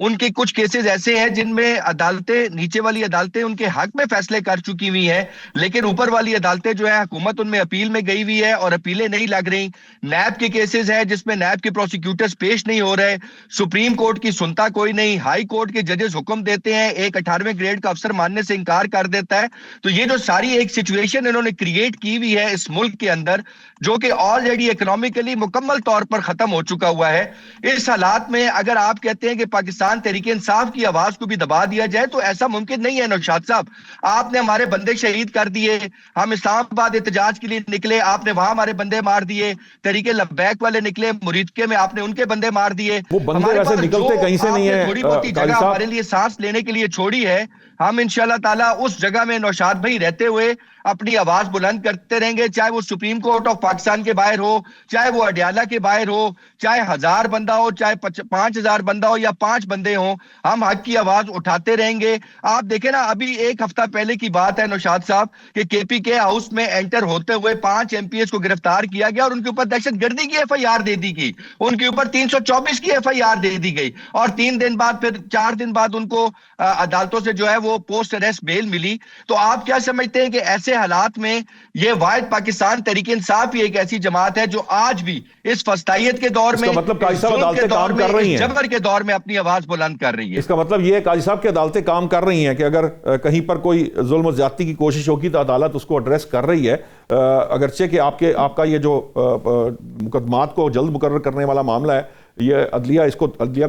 ان کے کچھ کیسز ایسے ہیں جن میں عدالتیں، نیچے والی عدالتیں ان کے حق میں فیصلے کر چکی ہوئی ہیں، لیکن اوپر والی عدالتیں جو ہے حکومت ان میں اپیل میں گئی ہوئی ہے اور اپیلیں نہیں لگ رہی. نیب کے کیسز ہیں جس میں نیب کے پروسیکیوٹرز پیش نہیں ہو رہے، سپریم کورٹ کی سنتا کوئی نہیں، ہائی کورٹ کے ججز حکم دیتے ہیں، ایک 18ویں گریڈ کا افسر ماننے سے انکار کر دیتا ہے. تو یہ جو ساری ایک سچویشن انہوں نے کریٹ کی ہوئی ہے اس ملک کے اندر، جو کہ آلریڈی اکنامکلی مکمل طور پر ختم ہو چکا ہوا ہے، اس حالات میں اگر آپ کہتے ہیں کہ پاکستان تحریک انصاف کی آواز کو بھی دبا دیا جائے تو ایسا ممکن نہیں ہے. نوشاد صاحب، آپ نے ہمارے بندے شہید کر دیے، ہم اسلام آباد احتجاج کے لیے نکلے، آپ نے وہاں ہمارے بندے مار دیے، تحریک لبیک والے نکلے مریدکے میں، آپ نے ان کے بندے مار دیے. وہ بندے ہمارے ویسے پاس نکلتے جو کہیں سے آپ نہیں نے ہیں تھوڑی بہت قاضی جگہ صاحب. ہمارے لیے سانس لینے کے لیے چھوڑی ہے، ہم انشاءاللہ تعالیٰ اس جگہ میں نوشاد بھائی رہتے ہوئے اپنی آواز بلند کرتے رہیں گے، چاہے وہ سپریم کورٹ آف پاکستان کے باہر ہو، چاہے وہ اڈیالہ کے باہر ہو، چاہے 1000 بندہ ہو، چاہے 5000 بندہ ہو یا 5 بندے ہوں، ہم حق کی آواز اٹھاتے رہیں گے. آپ دیکھیں نا، ابھی ایک ہفتہ پہلے کی بات ہے نوشاد صاحب کہ کے پی کے ہاؤس میں انٹر ہوتے ہوئے 5 ایم پی ایس کو گرفتار کیا گیا اور ان کے اوپر دہشت گردی کی ایف آئی آر دے دی گئی، ان کے اوپر 324 کی ایف آئی آر دے دی گئی، اور 3 دن بعد، پھر 4 دن بعد ان کو عدالتوں سے جو ہے وہ پوسٹ اریسٹ بیل ملی. تو آپ کیا سمجھتے ہیں کہ ایسے حالات میں یہ واحد پاکستان تحریک انصاف ہی ایک ایسی جماعت ہے جو آج بھی اس فسطائیت کے دور اس میں، کا مطلب قاضی اس صاحب ظلم کے عدالتیں دور کام میں، کر رہی اس ہیں. جبر کے دور میں اپنی آواز بلند کر رہی ہے. اس کا مطلب یہ ہے قاضی صاحب کہ عدالتیں کام کر رہی ہیں کہ اگر کہیں پر کوئی ظلم و زیادتی کی کوشش ہوگی تو عدالت اس کو ایڈریس کر رہی ہے، اگرچہ کہ آپ کا یہ جو مقدمات کو جلد مقرر کرنے والا معاملہ ہے، یہ عدلیہ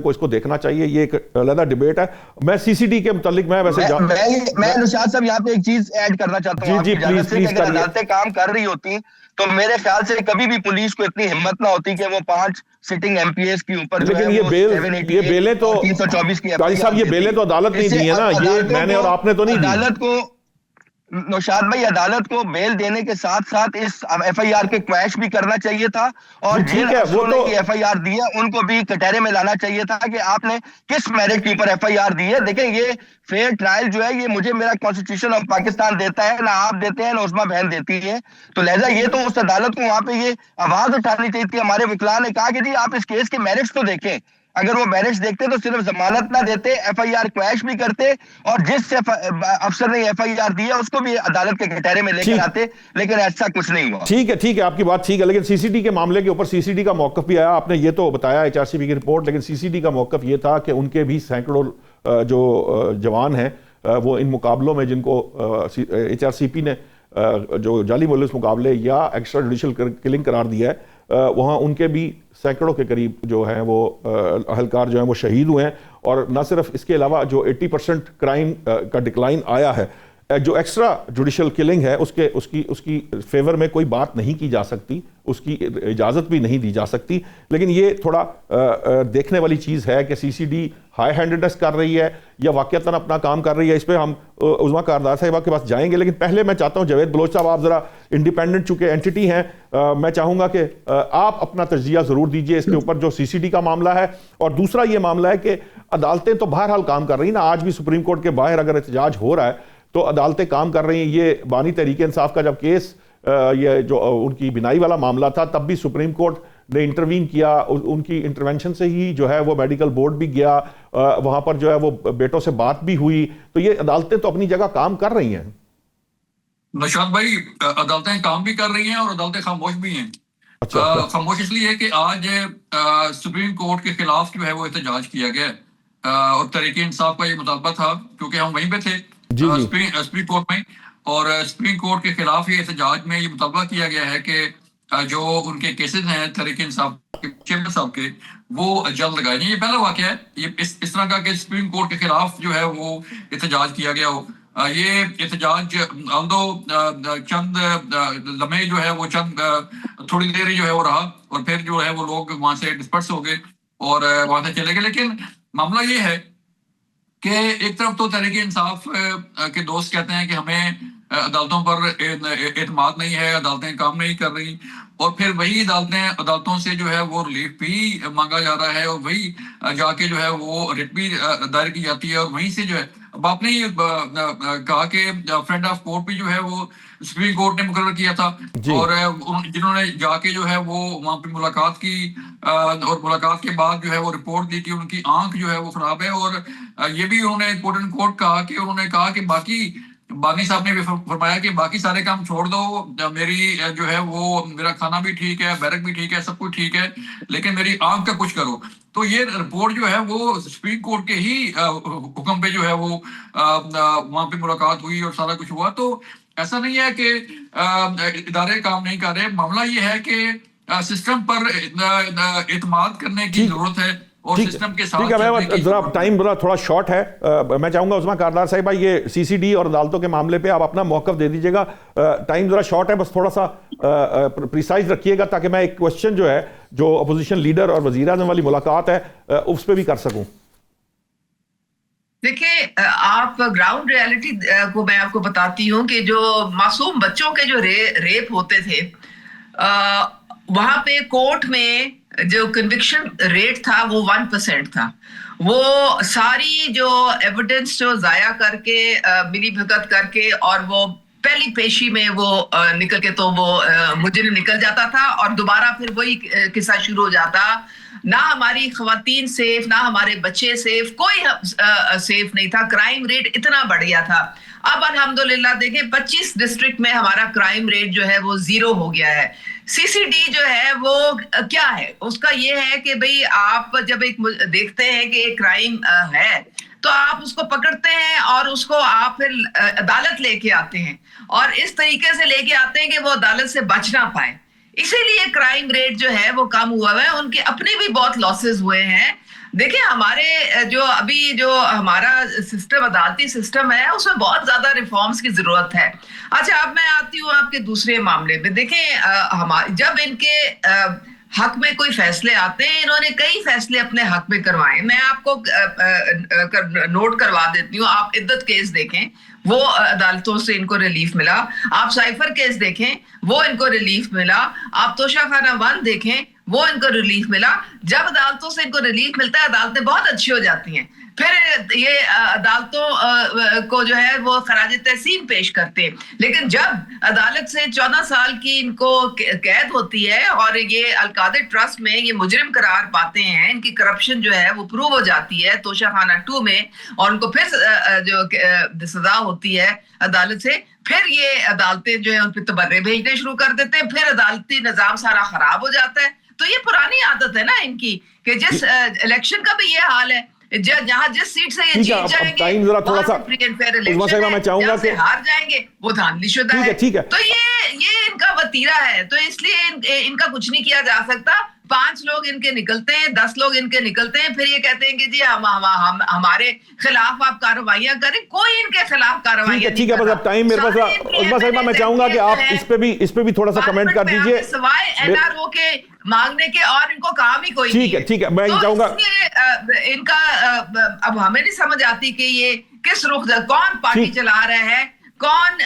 کو اس کو دیکھنا چاہیے، یہ ایک علیحدہ ڈیبیٹ ہے. میں سی سی ڈی کے متعلق میں نشاد صاحب یہاں پہ ایک چیز ایڈ کرنا چاہتا ہوں آپ کی اجازت سے، کہ اگر عدالتیں کام کر رہی ہوتی تو میرے خیال سے کبھی بھی پولیس کو اتنی ہمت نہ ہوتی کہ وہ 5 سٹنگ ایم پی ایس کے اوپر جو ہے لیکن یہ بیلیں تو 324 کی قاضی صاحب، یہ بیلیں تو عدالت نہیں دی ہیں نا، یہ میں نے اور آپ نے تو نہیں دی. عدالت کو، نوشاد بھائی، عدالت کو بیل دینے کے ساتھ ساتھ اس ایف آئی آر کے کویش بھی کرنا چاہیے تھا، اور جن افسروں نے ایف آئی آر دی ہے ان کو بھی کٹہرے میں لانا چاہیے تھا کہ آپ نے کس میرٹ کے اوپر ایف آئی آر دی ہے. دیکھیں، یہ فیئر ٹرائل جو ہے یہ مجھے میرا کانسٹیٹیوشن آف پاکستان دیتا ہے، نہ آپ دیتے ہیں نہ عظمیٰ بہن دیتی ہے. تو لہذا یہ تو اس عدالت کو وہاں پہ یہ آواز اٹھانی چاہیے تھی. ہمارے وکلاء نے کہا کہ جی آپ اس کیس کے میرٹس تو دیکھیں، اگر وہ میرٹس دیکھتے تو صرف ضمانت نہ دیتے، ایف آئی آر کویش بھی کرتے، اور جس افسر نے ایف آئی آر دیا اس کو بھی عدالت کے کٹہرے میں لے کر آتے، لیکن ایسا کچھ نہیں ہوا. ٹھیک ہے، آپ کی بات ٹھیک ہے، لیکن سی سی ڈی کے معاملے کے اوپر سی سی ڈی کا موقف بھی آیا. آپ نے یہ تو بتایا ایچ آر سی پی کی رپورٹ، لیکن سی سی ڈی کا موقف یہ تھا کہ ان کے بھی سینکڑوں جو جوان ہیں وہ ان مقابلوں میں، جن کو ایچ آر سی پی نے جو جعلی مجلس مقابلے یا ایکسٹرا جوڈیشل کلنگ قرار دیا ہے، وہاں ان کے بھی سینکڑوں کے قریب جو ہیں وہ اہلکار جو ہیں وہ شہید ہوئے ہیں. اور نہ صرف اس کے علاوہ جو 80% کرائم کا ڈکلائن آیا ہے، جو ایکسٹرا جوڈیشل کلنگ ہے اس کی فیور میں کوئی بات نہیں کی جا سکتی، اس کی اجازت بھی نہیں دی جا سکتی. لیکن یہ تھوڑا دیکھنے والی چیز ہے کہ سی سی ڈی ہائی ہینڈڈنس کر رہی ہے یا واقعتاً اپنا کام کر رہی ہے. اس پہ ہم عظمیٰ کاردار صاحبہ کے پاس جائیں گے، لیکن پہلے میں چاہتا ہوں جاوید بلوچ صاحب، آپ ذرا انڈیپینڈنٹ چونکہ اینٹی ہیں، میں چاہوں گا کہ آپ اپنا تجزیہ ضرور دیجئے اس کے اوپر، جو سی سی ڈی کا معاملہ ہے. اور دوسرا یہ معاملہ ہے کہ عدالتیں تو بہرحال کام کر رہی ہیں نا، آج بھی سپریم کورٹ کے باہر اگر احتجاج ہو رہا ہے تو عدالتیں کام کر رہی ہیں. یہ بانی تحریک انصاف کا جب کیس، یہ جو ان کی بینائی والا معاملہ تھا، تب بھی سپریم کورٹ نے انٹروین کیا، ان کی انٹروینشن سے ہی جو ہے وہ میڈیکل بورڈ بھی گیا، وہاں پر جو ہے وہ بیٹوں سے بات بھی ہوئی. تو یہ عدالتیں تو اپنی جگہ کام کر رہی ہیں. نشاد بھائی، عدالتیں کام بھی کر رہی ہیں اور عدالتیں خاموش بھی ہیں. خاموش اس لیے کہ آج سپریم کورٹ کے خلاف جو ہے وہ احتجاج کیا گیا، اور تحریک انصاف کا یہ مطالبہ تھا کیونکہ ہم وہیں پہ تھے سپریم کورٹ میں، اور سپریم کورٹ کے خلاف یہ احتجاج میں یہ مطالبہ کیا گیا ہے کہ جو ان کے کیسز ہیں تحریک انصاف کے چیئرمین صاحب کے، وہ جلد لگائے جائیں. یہ پہلا واقعہ ہے یہ اس طرح کا کہ سپریم کورٹ کے خلاف جو ہے وہ احتجاج کیا گیا ہو. یہ احتجاج چند لمحے جو ہے وہ تھوڑی دیر جو ہے وہ رہا، اور پھر جو ہے وہ لوگ وہاں سے ڈسپرس ہو گئے اور وہاں سے چلے گئے. لیکن معاملہ یہ ہے کہ ایک طرف تو تحریک انصاف کے دوست کہتے ہیں کہ ہمیں عدالتوں پر اعتماد نہیں ہے، عدالتیں کام نہیں کر رہی، اور پھر وہی عدالتوں سے جو ہے وہ ریلیف بھی مانگا جا رہا ہے، اور وہی جا کے جو ہے وہ ریٹ بھی دائر کی جاتی ہے، اور وہیں سے جو ہے اب آپ نے یہ کہا کہ فرینڈ آف کورٹ بھی جو ہے وہ سپریم کورٹ نے مقرر کیا تھا اور جنہوں نے جا کے جو ہے وہ وہاں پہ ملاقات کی اور ملاقات کے بعد جو ہے وہ رپورٹ دی کہ ان کی آنکھ جو ہے وہ خراب ہے، اور یہ بھی انہوں نے کوٹ اینڈ کوٹ کہا کہ انہوں نے کہا کہ باقی بانی صاحب نے بھی فرمایا کہ باقی سارے کام چھوڑ دو، میری جو ہے وہ میرا کھانا بھی ٹھیک ہے، بیرک بھی ٹھیک ہے، سب کچھ ٹھیک ہے، لیکن میری آنکھ کا کچھ کرو۔ تو یہ رپورٹ جو ہے وہ سپریم کورٹ کے ہی حکم پہ جو ہے وہ وہاں پہ ملاقات ہوئی اور سارا کچھ ہوا۔ تو ایسا نہیں ہے کہ ادارے کام نہیں کر رہے، معاملہ یہ ہے کہ سسٹم پر اعتماد کرنے کی ضرورت ہے اور سسٹم کے ساتھ ذرا ٹائم تھوڑا شارٹ ہے، میں چاہوں گا عظمیٰ کاردار صاحبہ یہ سی سی ڈی اور عدالتوں کے معاملے پہ آپ اپنا موقف دے دیجیے گا، ٹائم ذرا شارٹ ہے، بس تھوڑا سا پریسائز رکھیے گا تاکہ میں ایک کوشچن جو ہے جو اپوزیشن لیڈر اور وزیر اعظم والی ملاقات ہے اس پہ بھی کر سکوں۔ دیکھیں آپ گراؤنڈ ریالٹی کو میں آپ کو بتاتی ہوں کہ جو معصوم بچوں کے جو ریپ ہوتے تھے وہاں پہ کورٹ میں جو کنوکشن ریٹ تھا وہ 1% تھا۔ وہ ساری جو ایویڈنس جو ضائع کر کے ملی بھگت کر کے اور وہ پہلی پیشی میں وہ نکل کے تو وہ مجرم نکل جاتا تھا اور دوبارہ پھر وہی قصہ شروع ہو جاتا۔ نہ ہماری خواتین سیف، نہ ہمارے بچے سیف، کوئی سیف نہیں تھا، کرائم ریٹ اتنا بڑھ گیا تھا۔ اب الحمدللہ دیکھیں 25 ڈسٹرکٹ میں ہمارا کرائم ریٹ جو ہے وہ 0 ہو گیا ہے۔ سی سی ڈی جو ہے وہ کیا ہے، اس کا یہ ہے کہ بھئی آپ جب ایک دیکھتے ہیں کہ ایک کرائم ہے تو آپ اس کو پکڑتے ہیں اور اس کو آپ پھر عدالت لے کے آتے ہیں اور اس طریقے سے لے کے آتے ہیں کہ وہ عدالت سے بچ نہ پائے، اسی لیے کرائم ریٹ جو ہے وہ کم ہوا ہے۔ ان کے اپنے بھی بہت لاسز ہوئے ہیں۔ دیکھیں ہمارے جو ابھی جو ہمارا سسٹم عدالتی سسٹم ہے اس میں بہت زیادہ ریفارمز کی ضرورت ہے۔ اچھا اب میں آتی ہوں آپ کے دوسرے معاملے پہ۔ دیکھیں جب ان کے حق میں کوئی فیصلے آتے ہیں، انہوں نے کئی فیصلے اپنے حق میں کروائے، میں آپ کو نوٹ کروا دیتی ہوں۔ آپ عدت کیس دیکھیں، وہ عدالتوں سے ان کو ریلیف ملا۔ آپ سائفر کیس دیکھیں، وہ ان کو ریلیف ملا۔ آپ توشہ خانہ 1 دیکھیں، وہ ان کو ریلیف ملا۔ جب عدالتوں سے ان کو ریلیف ملتا ہے عدالتیں بہت اچھی ہو جاتی ہیں، پھر یہ عدالتوں کو جو ہے وہ خراج تحسین پیش کرتے ہیں۔ لیکن جب عدالت سے 14 سال کی ان کو قید ہوتی ہے اور یہ القادر ٹرسٹ میں یہ مجرم قرار پاتے ہیں، ان کی کرپشن جو ہے وہ پروو ہو جاتی ہے توشہ خانہ 2 میں، اور ان کو پھر جو سزا ہوتی ہے عدالت سے، پھر یہ عدالتیں جو ہے ان پہ تبرے بھیجنے شروع کر دیتے ہیں، پھر عدالتی نظام سارا خراب ہو جاتا ہے۔ تو یہ پرانی عادت ہے نا ان کی کہ جس الیکشن کا بھی یہ حال ہے، جہاں جس سیٹ سے یہ جیت جائیں گے وہاں سے فری اینڈ فیئر الیکشن ہے، جہاں سے ہار جائیں گے وہ دھاندلی شدہ ہے۔ تو یہ ان کا وتیرہ ہے، تو اس لیے ان کا کچھ نہیں کیا جا سکتا۔ 5 لوگ ان کے نکلتے ہیں، 10 لوگ ان کے نکلتے ہیں، پھر یہ کہتے ہیں کہ جی ہمارے خلاف آپ کارروائیاں کریں، کوئی ان کے خلاف کارروائیاں نہیں ٹھیک ہے۔ بس اب ٹائم میرے پاس، عظمیٰ صاحبہ میں چاہوں گا کہ آپ اس پہ بھی تھوڑا سا کمنٹ کر دیجئے، سوائے این آر او کے مانگنے کے اور ان کو کام ہی کوئی نہیں ہے۔ ٹھیک ہے، میں چاہوں گا ان کا اب ہمیں نہیں سمجھ آتی کہ یہ کس رخ کون پارٹی چلا رہا ہے، کون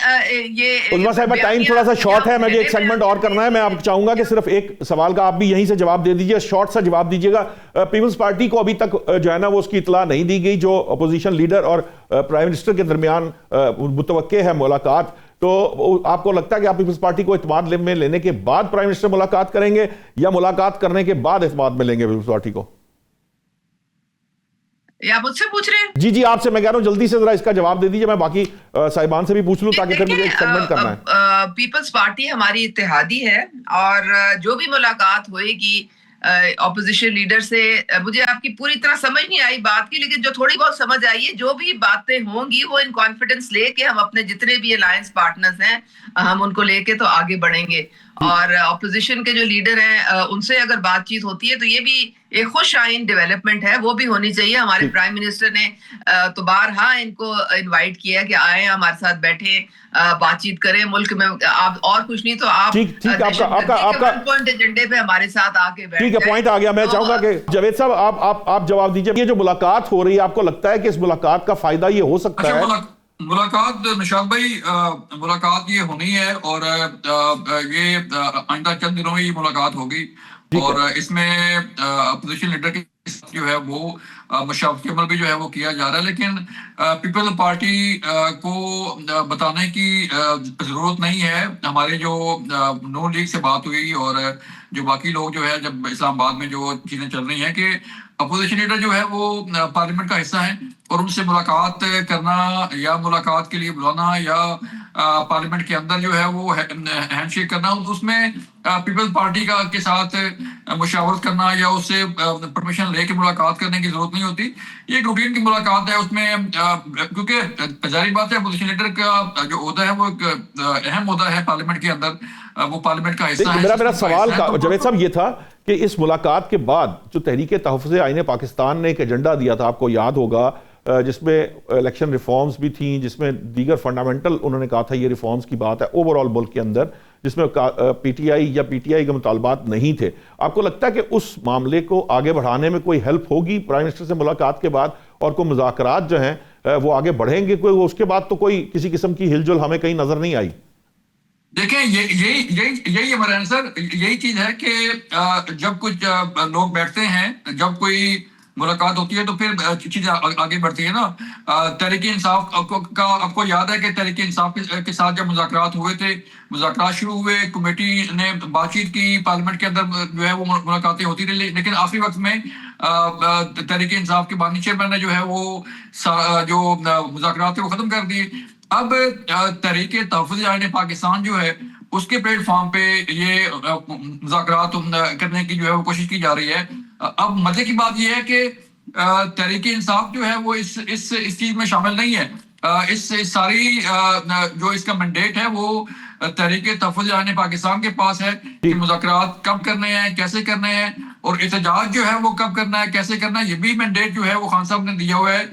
یہ۔ عظمیٰ صاحبہ ٹائم تھوڑا سا شارٹ ہے، مجھے ایک سیگمنٹ اور کرنا ہے، میں آپ چاہوں گا کہ صرف ایک سوال کا آپ بھی یہیں سے جواب دے دیجئے، شارٹ سا جواب دیجئے گا۔ پیپلز پارٹی کو ابھی تک جو ہے نا وہ اس کی اطلاع نہیں دی گئی، جو اپوزیشن لیڈر اور پرائم منسٹر کے درمیان متوقع ہے ملاقات، تو آپ کو لگتا ہے کہ آپ پیپلز پارٹی کو اعتماد میں لینے کے بعد پرائم منسٹر ملاقات کریں گے یا ملاقات کرنے کے بعد اعتماد میں لیں گے پیپلز پارٹی کو؟ یا مجھ سے پوچھ رہے ہیں؟ جی آپ سے میں کہہ رہا ہوں جلدی سے ذرا اس کا جواب دے دیجئے، میں باقی صاحبان سے بھی پوچھ لوں تاکہ پھر مجھے ایک سیگمنٹ کرنا ہے۔ پیپلز پارٹی ہماری اتحادی ہے اور جو بھی ملاقات ہوئے گی اپوزیشن لیڈر سے، مجھے آپ کی پوری طرح سمجھ نہیں آئی بات کی، لیکن جو تھوڑی بہت سمجھ آئی ہے، جو بھی باتیں ہوں گی وہ ان کانفیڈنس لے کے ہم اپنے جتنے بھی الائنس پارٹنرز ہیں ہم ان کو لے کے تو آگے بڑھیں گے، اور اپوزیشن کے جو لیڈر ہیں ان سے اگر بات چیت ہوتی ہے تو یہ بھی ایک خوش آئین ڈیولپمنٹ ہے، وہ بھی ہونی چاہیے۔ ہمارے پرائم منسٹر نے تو بارہا ان کو انوائٹ کیا کہ آئیں ہمارے ساتھ بیٹھیں، بات چیت کریں، ملک میں آپ اور کچھ نہیں تو آپ پوائنٹ ایجنڈے پہ ہمارے ساتھ آ کے بیٹھ جائیں۔ ٹھیک ہے، پوائنٹ آ گیا۔ میں چاہوں گا کہ جاوید صاحب آپ جواب دیجئے، یہ جو ملاقات ہو رہی ہے آپ کو لگتا ہے کہ اس ملاقات کا فائدہ یہ ہو سکتا ہے؟ ملاقات نشاط بھائی، ملاقات یہ ہونی ہے اور یہ آئندہ چند دنوں میں یہ ملاقات ہوگی، اور اس میں اپوزیشن لیڈر کے جو ہے وہ مشاورتی عمل بھی جو ہے وہ کیا جا رہا ہے، لیکن پیپل پارٹی کو بتانے کی ضرورت نہیں ہے. ہمارے جو نون لیگ سے بات ہوئی اور جو باقی لوگ جو ہے جب اسلام آباد میں جو چیزیں چل رہی ہیں کہ اپوزیشن لیڈر جو ہے وہ پارلیمنٹ کا حصہ ہیں اور ان سے ملاقات کرنا یا ملاقات کے لیے بلانا یا پارلیمنٹ کے اندر جو ہے وہ ہینڈ شیک کرنا، اس میں پیپل پارٹی کے ساتھ مشاورت کرنا یا اس سے پرمیشن لے کے ملاقات کرنے کی ضرورت نہیں ہوتی. یہ ایک روٹین کی ملاقات ہے. اس میں کیونکہ ظاہری بات ہے اپوزیشن لیڈر کا جو عہدہ ہے وہ ایک اہم عہدہ ہے پارلیمنٹ کے اندر، وہ پارلیمنٹ کا حصہ ہے. میرا سوال جاوید صاحب یہ تھا کہ اس ملاقات کے بعد جو تحریک تحفظ آئین پاکستان نے ایک ایجنڈا دیا تھا، آپ کو یاد ہوگا، جس میں الیکشن ریفارمز بھی تھیں، جس میں دیگر فنڈامنٹل انہوں نے کہا تھا یہ ریفارمز کی بات ہے اوورال ملک کے اندر، جس میں پی ٹی آئی یا پی ٹی آئی کے مطالبات نہیں تھے. آپ کو لگتا ہے کہ اس معاملے کو آگے بڑھانے میں کوئی ہیلپ ہوگی پرائم منسٹر سے ملاقات کے بعد، اور کوئی مذاکرات جو ہیں وہ آگے بڑھیں گے کوئی؟ اس کے بعد تو کوئی کسی قسم کی ہل جل ہمیں کہیں نظر نہیں آئی. دیکھیں یہی ہمارا آنسر یہی چیز ہے کہ جب کچھ لوگ بیٹھتے ہیں، جب کوئی ملاقات ہوتی ہے تو پھر چیزیں آگے بڑھتی ہے نا. تحریک انصاف کا آپ کو یاد ہے کہ تحریک انصاف کے ساتھ جب مذاکرات ہوئے تھے، مذاکرات شروع ہوئے، کمیٹی نے بات چیت کی، پارلیمنٹ کے اندر جو ہے وہ ملاقاتیں ہوتی رہی، لیکن آخری وقت میں تحریک انصاف کے بانی چیئرمین نے جو ہے وہ جو مذاکرات وہ ختم کر دیے. اب تحریک تحفظ آئین پاکستان جو ہے اس کے پلیٹ فارم پہ یہ مذاکرات کرنے کی جو ہے وہ کوشش کی جا رہی ہے. اب مزے کی بات یہ ہے کہ تحریک انصاف جو ہے وہ اس چیز میں شامل نہیں ہے. اس ساری جو اس کا مینڈیٹ ہے وہ تحریک تحفظ آئین پاکستان کے پاس ہے کہ مذاکرات کب کرنے ہیں، کیسے کرنے ہیں، اور احتجاج جو ہے وہ کب کرنا ہے، کیسے کرنا ہے. یہ بھی مینڈیٹ جو ہے وہ خان صاحب نے دیا ہوا ہے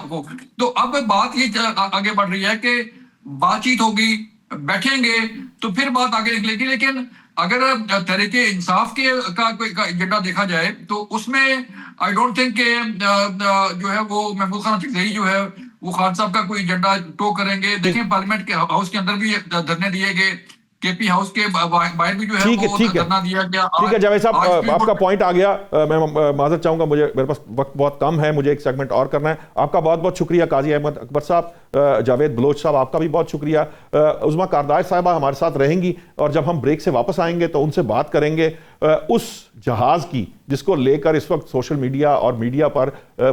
کو. تو اب بات یہ آگے بڑھ رہی ہے کہ بات چیت ہوگی، بیٹھیں گے تو پھر بات آگے نکلے گی. لیکن اگر تحریک انصاف کا کوئی ایجنڈا دیکھا جائے تو اس میں آئی ڈونٹ تھنک کہ جو ہے وہ محمود خان چکدئی جو ہے وہ خان صاحب کا کوئی ایجنڈا ٹو کریں گے. دیکھیں پارلیمنٹ کے ہاؤس کے اندر بھی دھرنے دیے گئے، کے پی ہاؤس کے باہر بھی جو ہے وہ دھرنا دیا گیا. ٹھیک ہے جاوید صاحب، آپ کا پوائنٹ آ گیا. میں معذرت چاہوں گا، میرے پاس وقت بہت کم ہے، مجھے ایک سیگمنٹ اور کرنا ہے. آپ کا بہت بہت شکریہ قاضی احمد اکبر صاحب. جاوید بلوچ صاحب آپ کا بھی بہت شکریہ. عظمیٰ کارداش صاحبہ ہمارے ساتھ رہیں گی اور جب ہم بریک سے واپس آئیں گے تو ان سے بات کریں گے اس جہاز کی جس کو لے کر اس وقت سوشل میڈیا اور میڈیا پر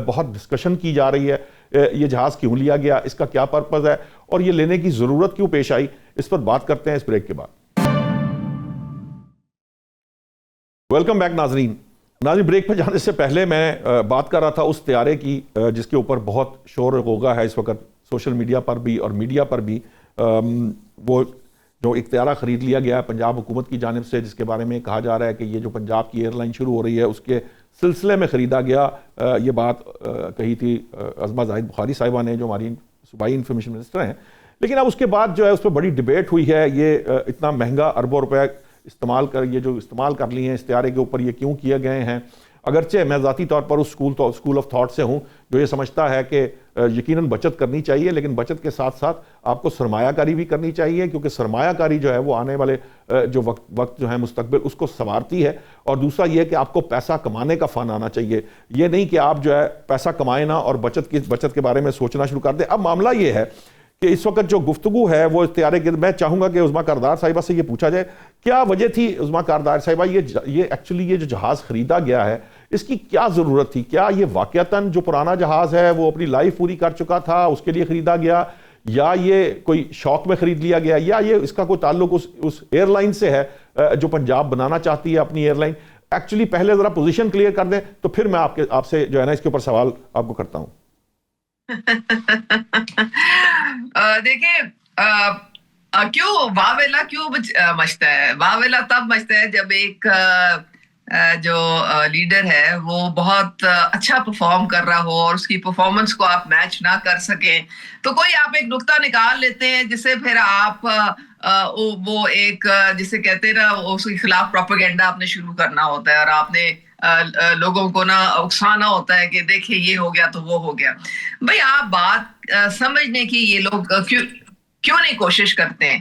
بہت ڈسکشن کی جا رہی ہے. یہ جہاز کیوں لیا گیا، اس کا کیا پرپز ہے، اور یہ لینے کی ضرورت کیوں پیش آئی، اس پر بات کرتے ہیں اس بریک کے بعد. ویلکم بیک ناظرین. بریک پہ جانے سے پہلے میں بات کر رہا تھا اس طیارے کی جس کے اوپر بہت شور و غوغا ہے اس وقت سوشل میڈیا پر بھی اور میڈیا پر بھی. وہ جو ایک طیارہ خرید لیا گیا ہے پنجاب حکومت کی جانب سے، جس کے بارے میں کہا جا رہا ہے کہ یہ جو پنجاب کی ایئر لائن شروع ہو رہی ہے اس کے سلسلے میں خریدا گیا. یہ بات کہی تھی عظمیٰ زاہد بخاری صاحبہ نے جو ہماری صوبائی انفارمیشن منسٹر ہیں. لیکن اب اس کے بعد جو ہے اس پہ بڑی ڈیبیٹ ہوئی ہے. یہ اتنا مہنگا اربوں روپے استعمال کر لیے ہیں اس طیارے کے اوپر، یہ کیوں کیے گئے ہیں؟ اگرچہ میں ذاتی طور پر اس اسکول آف تھاٹ سے ہوں جو یہ سمجھتا ہے کہ یقیناً بچت کرنی چاہیے، لیکن بچت کے ساتھ ساتھ آپ کو سرمایہ کاری بھی کرنی چاہیے، کیونکہ سرمایہ کاری جو ہے وہ آنے والے جو وقت جو ہے مستقبل اس کو سنوارتی ہے. اور دوسرا یہ کہ آپ کو پیسہ کمانے کا فن آنا چاہیے، یہ نہیں کہ آپ جو ہے پیسہ کمائیں نہ اور بچت کے بارے میں سوچنا شروع کر دیں. اب معاملہ یہ ہے کہ اس وقت جو گفتگو ہے وہ طیارے کے، میں چاہوں گا کہ عظمیٰ کارداش صاحبہ سے یہ پوچھا جائے کیا وجہ تھی. عظمیٰ کارداش صاحبہ، یہ ایکچولی یہ جو جہاز خریدا گیا ہے اس کی کیا ضرورت تھی؟ کیا یہ واقعتاً جو پرانا جہاز ہے وہ اپنی لائف پوری کر چکا تھا اس کے لیے خریدا گیا، یا یہ کوئی شوق میں خرید لیا گیا، یا یہ اس کا کوئی تعلق اس ایئر لائن سے ہے جو پنجاب بنانا چاہتی ہے اپنی ایئر لائن؟ ایکچولی پہلے ذرا پوزیشن کلیئر کر دیں تو پھر میں آپ سے جو ہے نا اس کے اوپر سوال آپ کو کرتا ہوں. دیکھیں کیوں واویلا کیوں مچتا ہے؟ واویلا تب مچتا ہے جب ایک جو لیڈر ہے وہ بہت اچھا پرفارم کر رہا ہو اور اس کی پرفارمنس کو آپ میچ نہ کر سکیں تو کوئی آپ ایک نقطہ نکال لیتے ہیں جسے پھر آپ وہ ایک جسے کہتے ہیں نا اس کے خلاف پروپیگنڈا آپ نے شروع کرنا ہوتا ہے اور آپ نے لوگوں کو نا اکسانا ہوتا ہے کہ دیکھیں یہ ہو گیا تو وہ ہو گیا. بھئی آپ بات سمجھنے کی یہ لوگ کیوں نہیں کوشش کرتے ہیں؟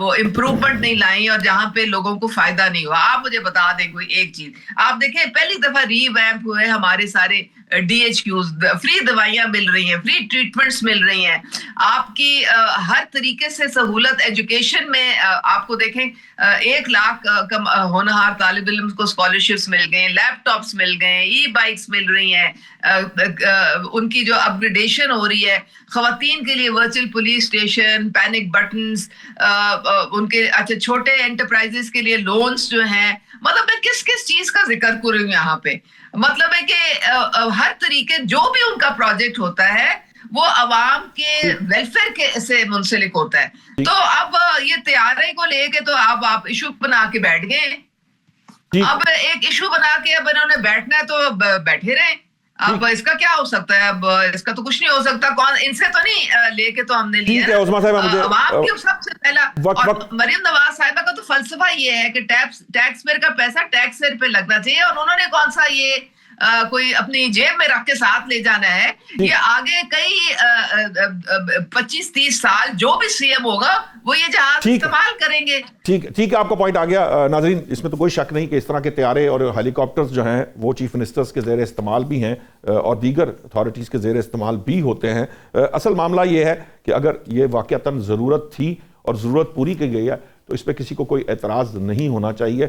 وہ امپروومنٹ نہیں لائی اور جہاں پہ لوگوں کو فائدہ نہیں ہوا. آپ مجھے بتا دیں کوئی ایک چیز. آپ دیکھیں پہلی دفعہ ری ویمپ ہوئے ہمارے سارے ڈی ایچ کیوز, فری دوائیاں مل رہی ہیں, فری ٹریٹمنٹس مل رہی ہیں, آپ کی ہر طریقے سے سہولت. ایجوکیشن میں آپ کو دیکھیں 1 لاکھ ہونہار طالب علم کو اسکالرشپس مل گئے, لیپ ٹاپس مل گئے, ای بائکس مل رہی ہیں, ان کی جو اپ گریڈیشن ہو رہی ہے. خواتین کے لیے virtual police station, panic buttons, ان کے اچھا چھوٹے انٹرپرائزز کے لیے لونز جو ہیں. مطلب میں کس کس چیز کا ذکر کر رہی ہوں یہاں پہ. مطلب ہے کہ ہر طریقے جو بھی ان کا پروجیکٹ ہوتا ہے وہ عوام کے ویلفیئر کے سے منسلک ہوتا ہے. تو اب یہ طیارے کو لے کے تو اب آپ ایشو بنا کے بیٹھ گئے. اب ایک ایشو بنا کے اب انہوں نے بیٹھنا ہے تو بیٹھے رہے. اب اس کا کیا ہو سکتا ہے؟ اب اس کا تو کچھ نہیں ہو سکتا. کون ان سے تو نہیں لے کے تو ہم نے لیا عوام کی سب سے پہلا. اور مریم نواز صاحبہ کا تو فلسفہ یہ ہے کہ ٹیکس پیئر کا پیسہ ٹیکس پیئر پہ لگنا چاہیے, اور انہوں نے کون سا یہ کوئی اپنی جیب میں رکھ کے ساتھ لے جانا ہے. یہ آگے کئی 25-30 سال جو بھی سی ایم ہوگا وہ یہ جہاز استعمال کریں گے. ٹھیک ہے, آپ کا پوائنٹ آ گیا. ناظرین, اس میں تو کوئی شک نہیں کہ اس طرح کے طیارے اور ہیلی کاپٹرز جو ہیں وہ چیف منسٹرز کے زیر استعمال بھی ہیں اور دیگر اتھارٹیز کے زیر استعمال بھی ہوتے ہیں. اصل معاملہ یہ ہے کہ اگر یہ واقعتاً ضرورت تھی اور ضرورت پوری کی گئی ہے تو اس پہ کسی کو کوئی اعتراض نہیں ہونا چاہیے.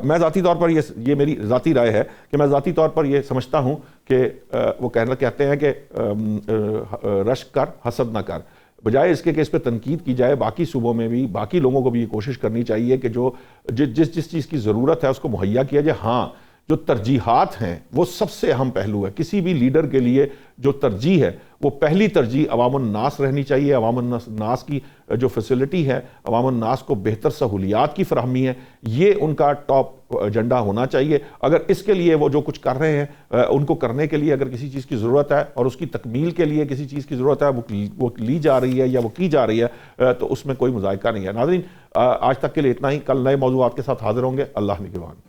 میں ذاتی طور پر یہ میری ذاتی رائے ہے کہ میں ذاتی طور پر یہ سمجھتا ہوں کہ وہ کہتے ہیں کہ رشک کر حسد نہ کر. بجائے اس کے کہ اس پہ تنقید کی جائے, باقی صوبوں میں بھی باقی لوگوں کو بھی یہ کوشش کرنی چاہیے کہ جو جس چیز کی ضرورت ہے اس کو مہیا کیا جائے. ہاں, جو ترجیحات ہیں وہ سب سے اہم پہلو ہے. کسی بھی لیڈر کے لیے جو ترجیح ہے وہ پہلی ترجیح عوام الناس رہنی چاہیے. عوام الناس کی جو فیسلٹی ہے, عوام الناس کو بہتر سہولیات کی فراہمی ہے, یہ ان کا ٹاپ ایجنڈا ہونا چاہیے. اگر اس کے لیے وہ جو کچھ کر رہے ہیں ان کو کرنے کے لیے اگر کسی چیز کی ضرورت ہے اور اس کی تکمیل کے لیے کسی چیز کی ضرورت ہے وہ لی جا رہی ہے یا وہ کی جا رہی ہے تو اس میں کوئی مذائقہ نہیں ہے. ناظرین, آج تک کے لیے اتنا ہی. کل نئے موضوعات کے ساتھ حاضر ہوں گے. اللہ نگہبان.